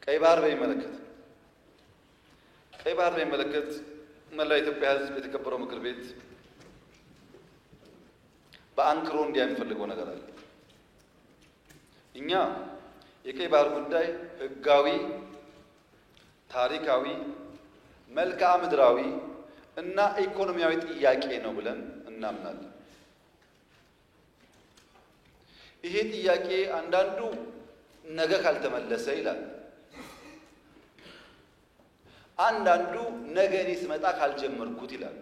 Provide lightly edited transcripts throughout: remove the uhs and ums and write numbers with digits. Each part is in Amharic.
ቀይ ባህር በሚመለከት መላው የኢትዮጵያ ሕዝብ የተከበረው ምክር ቤት በአንክሮ የሚፈልገው ነገር አለ። እኛ የቀይ ባህር ጉዳይ ሕጋዊ፣ ታሪካዊ፣ መልክዓ ምድራዊ እና ኢኮኖሚያዊ ጥያቄ ነው ብለን እናምናለን። ይሄ ጥያቄ አንዳንዱ ነገ ካልተመለሰ ይላል፣ አንዳንዱ ነገ እኔ ስመጣ ካልጀመርኩት ይላል።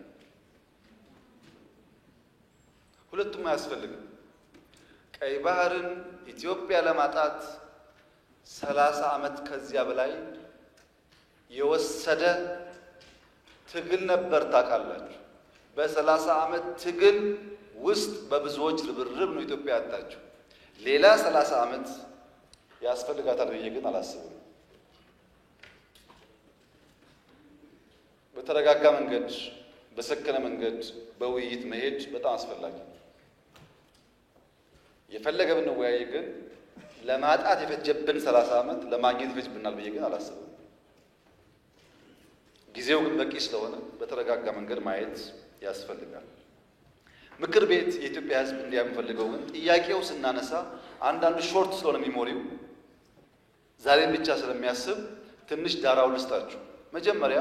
ሁለቱም አያስፈልግም። ቀይ ባህርን ኢትዮጵያ ለማጣት 30 ዓመት ከዚያ በላይ የወሰደ ትግል ነበር። ታውቃላችሁ። በ30 ዓመት ትግል ውስጥ በብዙዎች ርብርብ ነው ኢትዮጵያ ያጣችው። ሌላ 30 ዓመት ያስፈልጋታል ብዬ ግን አላስብም። በተረጋጋ መንገድ፣ በሰከነ መንገድ በውይይት መሄድ በጣም አስፈላጊ ነው። የፈለገ ብንወያይ ግን ለማጣት የፈጀብን 30 ዓመት ለማግኘት ይፈጅብናል ብዬ ግን አላስብም። ጊዜው ግን በቂ ስለሆነ በተረጋጋ መንገድ ማየት ያስፈልጋል። ምክር ቤት የኢትዮጵያ ሕዝብ እንዲያምፈልገው ግን ጥያቄው ስናነሳ አንዳንዱ ሾርት ስለሆነ ሚሞሪው ዛሬን ብቻ ስለሚያስብ ትንሽ ዳራውን ልስጣችሁ። መጀመሪያ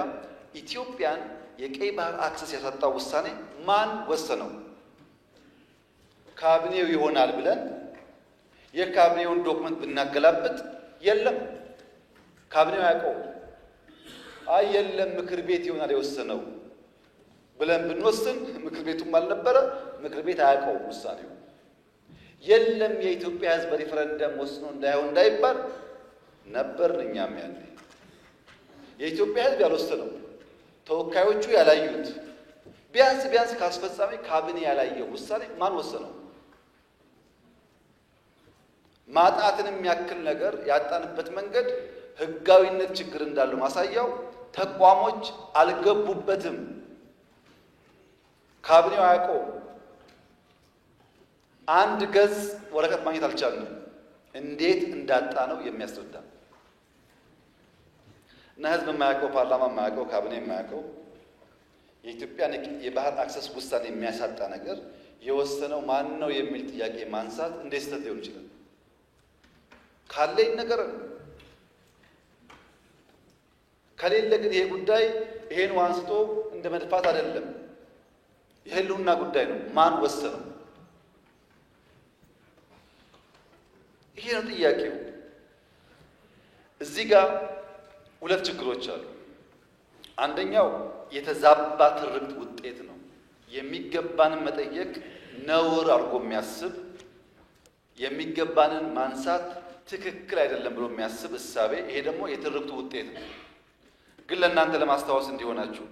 ኢትዮጵያን የቀይ ባህር አክሰስ ያሳጣው ውሳኔ ማን ወሰነው? ካቢኔው ይሆናል ብለን የካቢኔውን ዶክመንት ብናገላብጥ የለም፣ ካቢኔው ያውቀው። አይ የለም ምክር ቤት ይሆናል የወሰነው ብለን ብንወስን ምክር ቤቱም አልነበረ፣ ምክር ቤት አያውቀው ውሳኔው። የለም የኢትዮጵያ ሕዝብ በሪፈረንደም ወስኖ እንዳይሆን እንዳይባል ነበርን እኛም ያኔ። የኢትዮጵያ ሕዝብ ያልወሰነው ተወካዮቹ ያላዩት ቢያንስ ካስፈጻሚ ካቢኔ ያላየው ውሳኔ ማን ወሰነው? ማጣትን የሚያክል ነገር ያጣንበት መንገድ ሕጋዊነት ችግር እንዳለው ማሳያው ተቋሞች አልገቡበትም። ካቢኔው አያውቀውም። አንድ ገጽ ወረቀት ማግኘት አልቻልንም። እንዴት እንዳጣ ነው የሚያስረዳ እና ሕዝብ የማያውቀው፣ ፓርላማ የማያውቀው፣ ካቢኔ የማያውቀው የኢትዮጵያን የባህር አክሰስ ውሳኔ የሚያሳጣ ነገር የወሰነው ማን ነው የሚል ጥያቄ ማንሳት እንዴት ስህተት ሊሆን ይችላል? ካለኝ ነገር ከሌለ ግን ይሄ ጉዳይ ይሄን አንስቶ እንደ መድፋት አይደለም፣ የህልውና ጉዳይ ነው። ማን ወሰነው? ይሄ ነው ጥያቄው። እዚህ ጋር ሁለት ችግሮች አሉ። አንደኛው የተዛባ ትርክት ውጤት ነው። የሚገባንን መጠየቅ ነውር አድርጎ የሚያስብ የሚገባንን ማንሳት ትክክል አይደለም ብሎ የሚያስብ እሳቤ፣ ይሄ ደግሞ የትርክቱ ውጤት ነው። ግን ለእናንተ ለማስታወስ እንዲሆናችሁ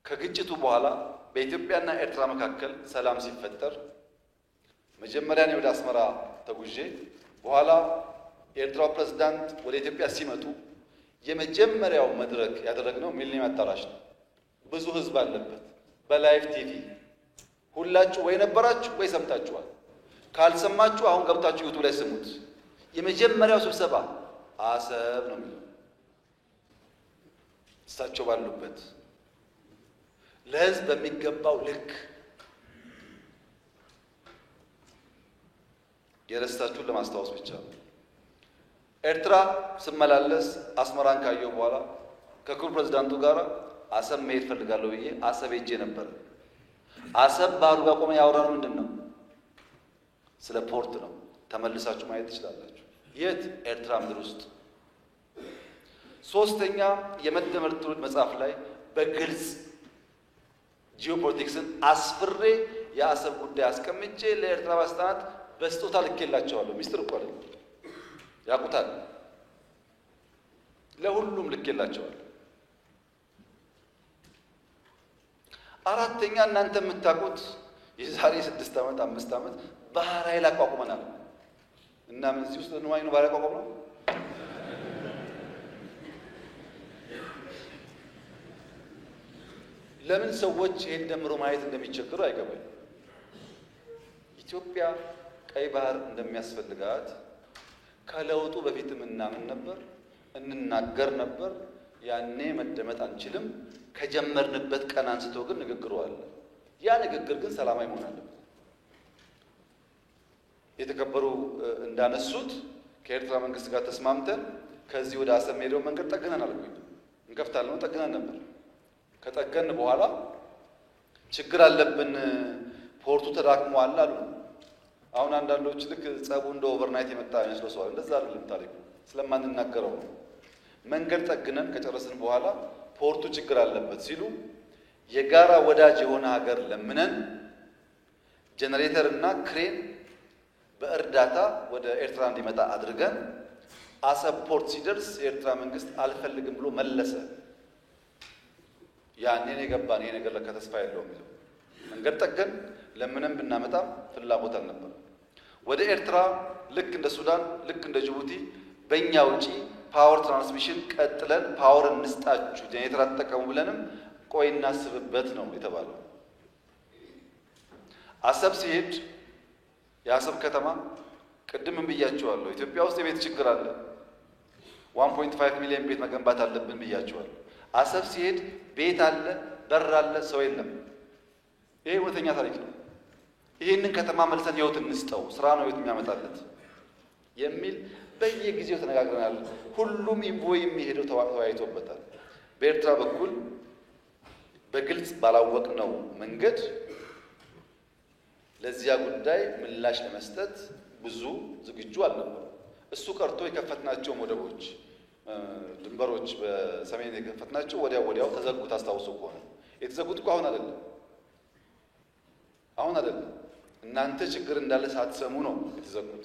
ከግጭቱ በኋላ በኢትዮጵያና ኤርትራ መካከል ሰላም ሲፈጠር መጀመሪያ እኔ ወደ አስመራ ተጉዤ በኋላ የኤርትራው ፕሬዝዳንት ወደ ኢትዮጵያ ሲመጡ የመጀመሪያው መድረክ ያደረግነው ሚሊኒየም አዳራሽ ነው። ብዙ ህዝብ አለበት። በላይቭ ቲቪ ሁላችሁ ወይ ነበራችሁ ወይ ሰምታችኋል። ካልሰማችሁ አሁን ገብታችሁ ዩቲዩብ ላይ ስሙት። የመጀመሪያው ስብሰባ አሰብ ነው የሚለው እሳቸው ባሉበት ለህዝብ በሚገባው ልክ የረሳችሁን ለማስታወስ ብቻ ነው። ኤርትራ ስመላለስ አስመራን ካየሁ በኋላ ከክቡር ፕሬዝዳንቱ ጋር አሰብ መሄድ ፈልጋለሁ ብዬ አሰብ ሄጄ ነበር። አሰብ ባህሩ ጋር ቆመን ያወራነው ምንድን ነው? ስለ ፖርት ነው። ተመልሳችሁ ማየት ትችላላችሁ። የት? ኤርትራ ምድር ውስጥ። ሶስተኛ የመደመር ትውልድ መጽሐፍ ላይ በግልጽ ጂኦፖለቲክስን አስፍሬ የአሰብ ጉዳይ አስቀምጬ ለኤርትራ ባለስልጣናት በስጦታ ልኬላቸዋለሁ። ሚስጥር እኮ አይደለም፣ ያውቁታል። ለሁሉም ልኬላቸዋለሁ። አራተኛ እናንተ የምታውቁት የዛሬ 6 ዓመት 5 ዓመት ባህር ኃይል አቋቁመናል እና ምን እዚህ ውስጥ ነው ባህር አቋቁመናል። ለምን ሰዎች ይሄን ደምሮ ማየት እንደሚቸገሩ አይገባኝ። ኢትዮጵያ ቀይ ባህር እንደሚያስፈልጋት ከለውጡ በፊትም እናምን ነበር፣ እንናገር ነበር። ያኔ መደመጥ አንችልም። ከጀመርንበት ቀን አንስቶ ግን ንግግሩ አለ። ያ ንግግር ግን ሰላማዊ መሆን አለበት። የተከበሩ እንዳነሱት ከኤርትራ መንግስት ጋር ተስማምተን ከዚህ ወደ አሰብ ሄደው መንገድ ጠግነን አልኩኝ። እንከፍታለን ጠግነን ነበር። ከጠገን በኋላ ችግር አለብን፣ ፖርቱ ተዳክሟል አሉ። አሁን አንዳንዶች ልክ ጸቡ እንደ ኦቨርናይት የመጣ ይመስለው ሰው እንደዛ አይደለም። ታሪኩ ስለማንናገረው ነው። መንገድ ጠግነን ከጨረስን በኋላ ፖርቱ ችግር አለበት ሲሉ የጋራ ወዳጅ የሆነ ሀገር ለምነን ጄኔሬተር እና ክሬን በእርዳታ ወደ ኤርትራ እንዲመጣ አድርገን አሰብ ፖርት ሲደርስ የኤርትራ መንግስት አልፈልግም ብሎ መለሰ። ያኔ ነው የገባን ይሄ ነገር ለካ ተስፋ የለውም የሚለው። መንገድ ጠገን ለምንም ብናመጣም ፍላጎት አልነበረም። ወደ ኤርትራ ልክ እንደ ሱዳን ልክ እንደ ጅቡቲ በእኛ ውጪ ፓወር ትራንስሚሽን ቀጥለን ፓወር እንስጣችሁ ጄኔሬተር አትጠቀሙ ብለንም ቆይ እናስብበት ነው የተባለው። አሰብ ሲሄድ የአሰብ ከተማ ቅድም ብያቸዋለሁ፣ ኢትዮጵያ ውስጥ የቤት ችግር አለ። 1.5 ሚሊዮን ቤት መገንባት አለብን ብያቸዋለሁ። አሰብ ሲሄድ ቤት አለ፣ በር አለ፣ ሰው የለም። ይሄ እውነተኛ ታሪክ ነው። ይህንን ከተማ መልሰን ህይወት እንስጠው፣ ስራ ነው ህይወት የሚያመጣለት የሚል በየጊዜው ተነጋግረናል። ሁሉም ኢንቮይ የሚሄደው ተወያይቶበታል። በኤርትራ በኩል በግልጽ ባላወቅነው መንገድ ለዚያ ጉዳይ ምላሽ ለመስጠት ብዙ ዝግጁ አልነበሩ። እሱ ቀርቶ የከፈትናቸው ወደቦች፣ ድንበሮች በሰሜን የከፈትናቸው ወዲያው ተዘጉ። ታስታውሱ ከሆነ የተዘጉት እኮ አሁን አይደለም። እናንተ ችግር እንዳለ ሳትሰሙ ነው የተዘጉት።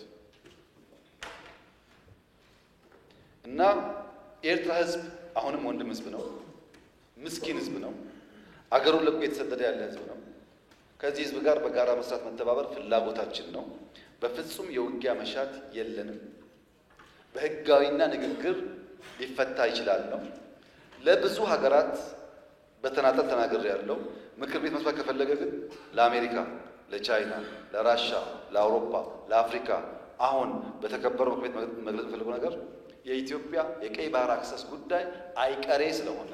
እና የኤርትራ ህዝብ አሁንም ወንድም ህዝብ ነው፣ ምስኪን ህዝብ ነው፣ አገሩን ለቆ የተሰደደ ያለ ህዝብ ነው። ከዚህ ህዝብ ጋር በጋራ መስራት መተባበር ፍላጎታችን ነው። በፍጹም የውጊያ መሻት የለንም። በህጋዊና ንግግር ሊፈታ ይችላል ነው። ለብዙ ሀገራት በተናጠል ተናገር ያለው ምክር ቤት መስማት ከፈለገ ግን ለአሜሪካ፣ ለቻይና፣ ለራሻ፣ ለአውሮፓ፣ ለአፍሪካ አሁን በተከበረው ምክር ቤት መግለጽ ፈልገው ነገር የኢትዮጵያ የቀይ ባህር አክሰስ ጉዳይ አይቀሬ ስለሆነ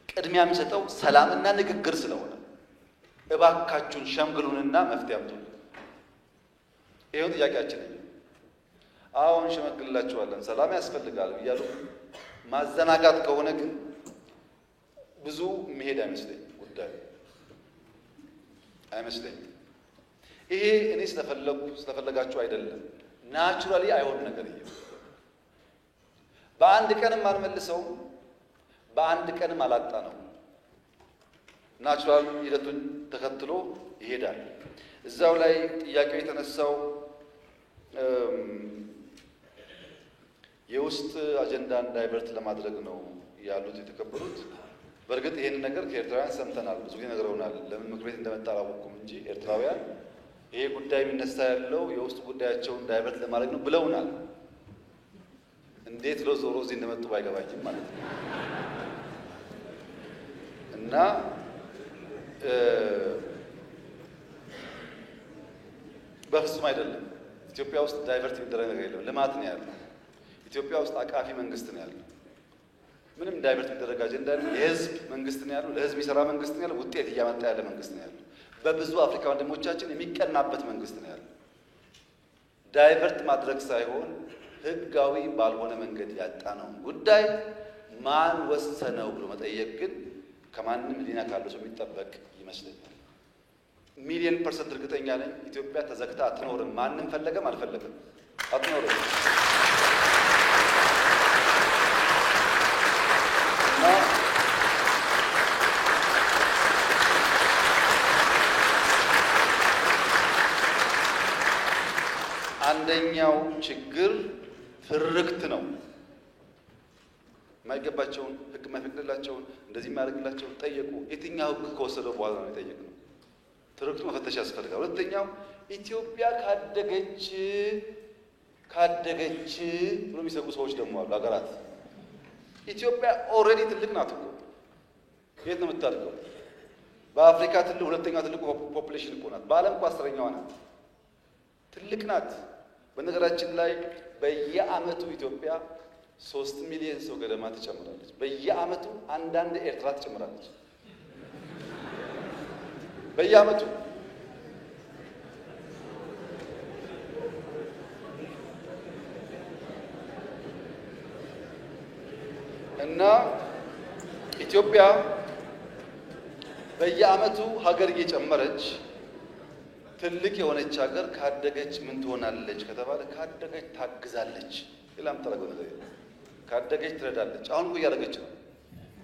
ቅድሚያ የሚሰጠው ሰላምና ንግግር ስለሆነ እባካችሁን ሸምግሉንና መፍትሄ አምጡልን። ይሄው ጥያቄያችን ነው። አሁን ሸመግልላችኋለን፣ ሰላም ያስፈልጋል እያሉ ማዘናጋት ከሆነ ግን ብዙ መሄድ አይመስለኝም። ይሄ እኔ ስለፈለጋችሁ አይደለም፣ ናቹራሊ አይሆን ነገር ይሄ በአንድ ቀንም አልመልሰው፣ በአንድ ቀንም አላጣ ነው። ናቹራል ሂደቱን ተከትሎ ይሄዳል። እዛው ላይ ጥያቄው የተነሳው የውስጥ አጀንዳን ዳይቨርት ለማድረግ ነው ያሉት የተከበሩት። በእርግጥ ይሄን ነገር ከኤርትራውያን ሰምተናል፣ ብዙ ጊዜ ነግረውናል። ለምን ምክር ቤት እንደመጣ አላወቅኩም እንጂ ኤርትራውያን ይሄ ጉዳይ የሚነሳ ያለው የውስጥ ጉዳያቸውን ዳይቨርት ለማድረግ ነው ብለውናል። እንዴት ዞሮ እዚህ እንደመጡ ባይገባኝም ማለት ነው። እና በፍጹም አይደለም። ኢትዮጵያ ውስጥ ዳይቨርት የሚደረግ ነገር የለም። ልማት ነው ያለው። ኢትዮጵያ ውስጥ አቃፊ መንግስት ነው ያለው። ምንም ዳይቨርት የሚደረግ አጀንዳ የለም። የህዝብ መንግስት ነው ያለው። ለህዝብ የሚሰራ መንግስት ነው ያለው። ውጤት እያመጣ ያለ መንግስት ነው ያለው። በብዙ አፍሪካ ወንድሞቻችን የሚቀናበት መንግስት ነው ያለው። ዳይቨርት ማድረግ ሳይሆን ህጋዊ ባልሆነ መንገድ ያጣነውን ጉዳይ ማን ወሰነው ብሎ መጠየቅ ግን ከማንም ሊና ካለው ሰው የሚጠበቅ ይመስለኛል። ሚሊዮን ፐርሰንት እርግጠኛ ነኝ ኢትዮጵያ ተዘግታ አትኖርም። ማንም ፈለገም አልፈለገም አትኖርም። እና አንደኛው ችግር ትርክት ነው። የማይገባቸውን ህግ የማይፈቅድላቸውን እንደዚህ የማያደርግላቸውን ጠየቁ። የትኛው ህግ ከወሰደው በኋላ ነው የጠየቅነው? ትርክቱ መፈተሽ ያስፈልጋል። ሁለተኛው ኢትዮጵያ ካደገች ብሎ የሚሰጉ ሰዎች ደግሞ አሉ። ሀገራት ኢትዮጵያ ኦልሬዲ ትልቅ ናት እኮ። የት ነው የምታድገው? በአፍሪካ ሁለተኛው ትልቁ ፖፑሌሽን እኮ ናት። በዓለም እኮ 10ኛዋ ናት። ትልቅ ናት። በነገራችን ላይ በየዓመቱ ኢትዮጵያ 3 ሚሊዮን ሰው ገደማ ትጨምራለች። በየዓመቱ አንዳንድ ኤርትራ ትጨምራለች። በየዓመቱ እና ኢትዮጵያ በየዓመቱ ሀገር እየጨመረች ትልቅ የሆነች ሀገር ካደገች ምን ትሆናለች ከተባለ ካደገች ታግዛለች። ሌላም ተረገው ነገር ካደገች ትረዳለች። አሁን እኮ እያደረገች ነው።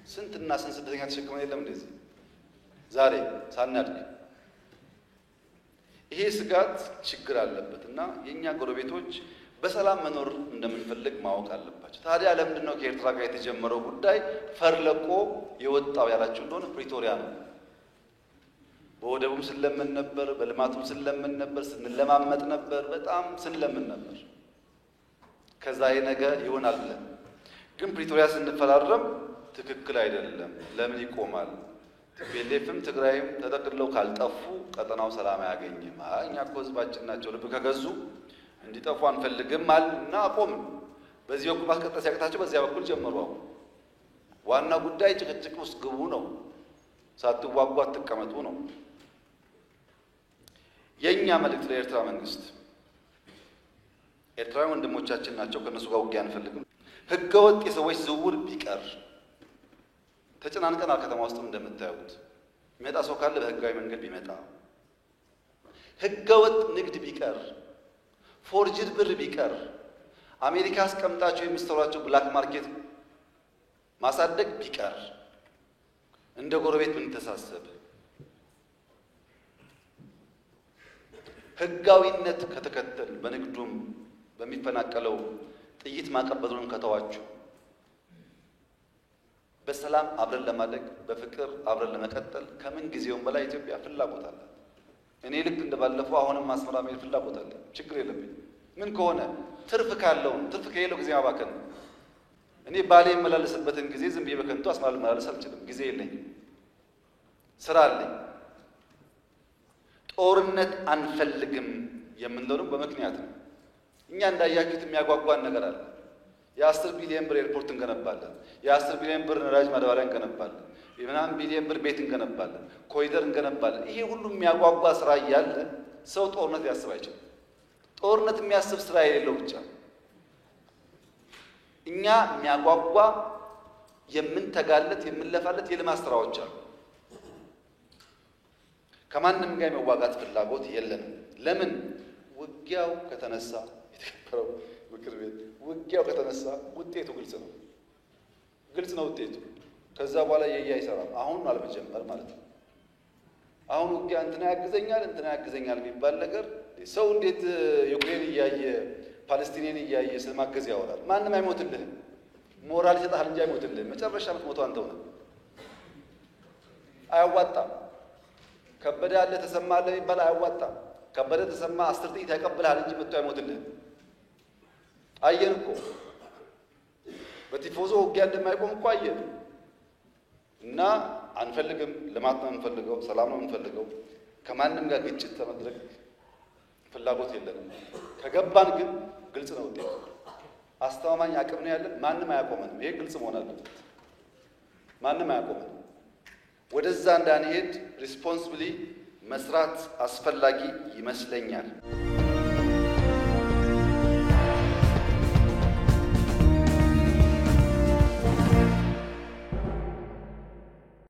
ስንትና ስንት ስደተኛ ተሸክመን የለም እንደዚህ ዛሬ ሳናድግ። ይሄ ስጋት ችግር አለበትና የኛ ጎረቤቶች በሰላም መኖር እንደምንፈልግ ማወቅ አለባቸው። ታዲያ ለምንድን ነው ከኤርትራ ጋር የተጀመረው ጉዳይ ፈርለቆ የወጣው ያላችሁ እንደሆነ ፕሪቶሪያ ነው። በወደቡም ስለምን ነበር፣ በልማቱም ስለምን ነበር፣ ስንለማመጥ ነበር፣ በጣም ስንለምን ነበር። ከዛ ይሄ ነገር ይሆናል ብለን ግን ፕሪቶሪያ ስንፈራረም ትክክል አይደለም። ለምን ይቆማል? ቲፒኤልኤፍም ትግራይም ተጠቅልለው ካልጠፉ ቀጠናው ሰላም አያገኝም። እኛ እኮ ህዝባችን ናቸው፣ ልብ ከገዙ እንዲጠፉ አንፈልግም አልና አቆምን። በዚህ በኩል ማስቀጠል ሲያቅታቸው በዚያ በኩል ጀመሩ። አሁን ዋና ጉዳይ ጭቅጭቅ ውስጥ ግቡ ነው፣ ሳትዋጉ አትቀመጡ ነው። የኛ መልእክት ለኤርትራ መንግስት፣ ኤርትራውያን ወንድሞቻችን ናቸው፣ ከነሱ ጋር ውጊያ አንፈልግም። ህገወጥ የሰዎች ዝውውር ቢቀር ተጨናንቀናል። ከተማ ውስጥ እንደምታዩት የሚመጣ ሰው ካለ በህጋዊ መንገድ ቢመጣ፣ ህገወጥ ንግድ ቢቀር፣ ፎርጅድ ብር ቢቀር፣ አሜሪካ አስቀምጣቸው የምትሰሯቸው ብላክ ማርኬት ማሳደግ ቢቀር፣ እንደ ጎረቤት ምን ተሳሰብ ህጋዊነት ከተከተል በንግዱም በሚፈናቀለው ጥይት ማቀበሉን ከተዋችሁ በሰላም አብረን ለማደግ በፍቅር አብረን ለመቀጠል ከምን ጊዜውም በላይ ኢትዮጵያ ፍላጎት አላት። እኔ ልክ እንደባለፈው አሁንም አስመራ መሄድ ፍላጎት አለ። ችግር የለብኝ። ምን ከሆነ ትርፍ ካለው ትርፍ ከሌለው ጊዜ ማባከን ነው። እኔ ባሌ የመላለስበትን ጊዜ ዝም ብዬ በከንቱ አስመራ ልመላለስ አልችልም። ጊዜ የለኝም፣ ስራ አለኝ። ጦርነት አንፈልግም የምንለው በምክንያት ነው። እኛ እንዳያችሁት የሚያጓጓን ነገር አለ። የ10 ቢሊዮን ብር ኤርፖርት እንገነባለን። የ10 ቢሊዮን ብር ነዳጅ ማዳበሪያ እንገነባለን። የምናምን ቢሊዮን ብር ቤት እንገነባለን። ኮሪደር እንገነባለን። ይሄ ሁሉ የሚያጓጓ ስራ እያለ ሰው ጦርነት ሊያስብ አይችልም። ጦርነት የሚያስብ ስራ የሌለው ብቻ። እኛ የሚያጓጓ የምንተጋለት የምንለፋለት የልማት ስራዎች አሉ። ከማንም ጋር የመዋጋት ፍላጎት የለንም። ለምን? ውጊያው ከተነሳ የተከበረው ምክር ቤት ውጊያው ከተነሳ ውጤቱ ግልጽ ነው። ግልጽ ነው ውጤቱ። ከዛ በኋላ የያ ይሰራል። አሁን አልመጀመር ማለት ነው። አሁን ውጊያ እንትና ያግዘኛል የሚባል ነገር ሰው እንዴት ዩክሬን እያየ ፓለስቲኔን እያየ ስለማገዝ ያወራል? ማንም አይሞትልህም። ሞራል ይሰጣል እንጂ አይሞትልህም። መጨረሻ የምትሞተው አንተው ነህ። አያዋጣም። ከበደ ያለ ተሰማ አለ የሚባል አያዋጣም። ከበደ ተሰማ 10 ጥይት ያቀብልሃል እንጂ መጥቶ አይሞትልህም። አየን እኮ በቲፎዞ ውጊያ እንደማይቆም እኮ አየን። እና አንፈልግም። ልማት ነው የምንፈልገው፣ ሰላም ነው የምንፈልገው። ከማንም ጋር ግጭት ለማድረግ ፍላጎት የለንም። ከገባን ግን ግልጽ ነው ውጤቱ። አስተማማኝ አቅም ነው ያለን። ማንም አያቆመንም። ይሄ ግልጽ መሆን አለበት። ማንም አያቆመንም። ወደዛ እንዳንሄድ ሪስፖንሲብሊ መስራት አስፈላጊ ይመስለኛል።